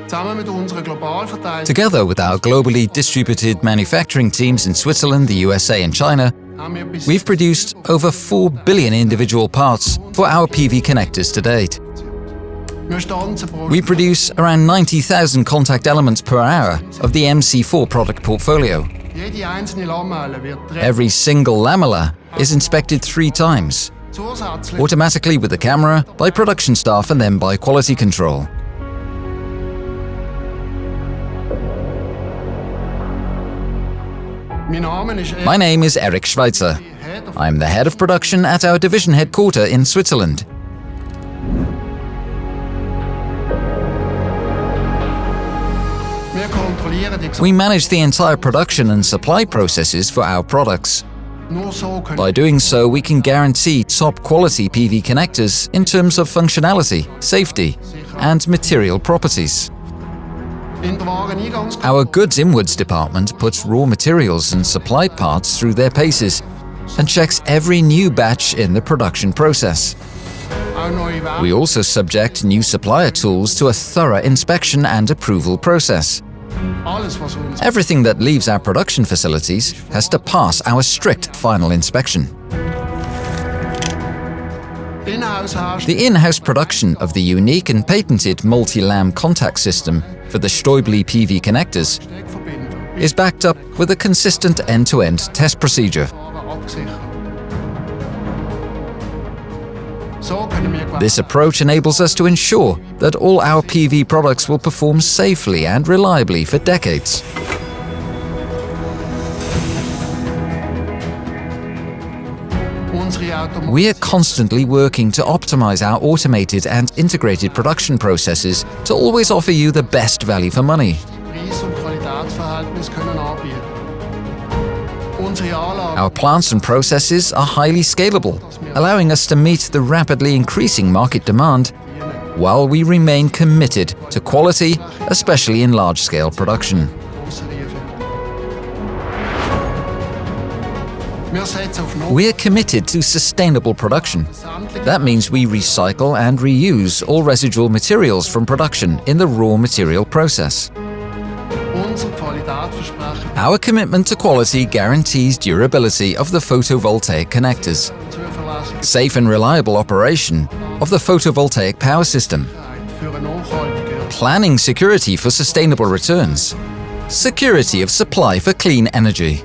Together with our globally distributed manufacturing teams in Switzerland, the USA and China, we've produced over 4 billion individual parts for our PV connectors to date. We produce around 90,000 contact elements per hour of the MC4 product portfolio. Every single lamella is inspected 3 times, automatically with the camera, by production staff and then by quality control. My name is Eric Schweitzer. I am the head of production at our division headquarters in Switzerland. We manage the entire production and supply processes for our products. By doing so, we can guarantee top-quality PV connectors in terms of functionality, safety, and material properties. Our goods inwards department puts raw materials and supply parts through their paces and checks every new batch in the production process. We also subject new supplier tools to a thorough inspection and approval process. Everything that leaves our production facilities has to pass our strict final inspection. The in-house production of the unique and patented multi-lam contact system for the Stäubli PV connectors is backed up with a consistent end-to-end test procedure. This approach enables us to ensure that all our PV products will perform safely and reliably for decades. We are constantly working to optimize our automated and integrated production processes to always offer you the best value for money. Our plants and processes are highly scalable, allowing us to meet the rapidly increasing market demand while we remain committed to quality, especially in large-scale production. We are committed to sustainable production. That means we recycle and reuse all residual materials from production in the raw material process. Our commitment to quality guarantees durability of the photovoltaic connectors, safe and reliable operation of the photovoltaic power system, planning security for sustainable returns, security of supply for clean energy.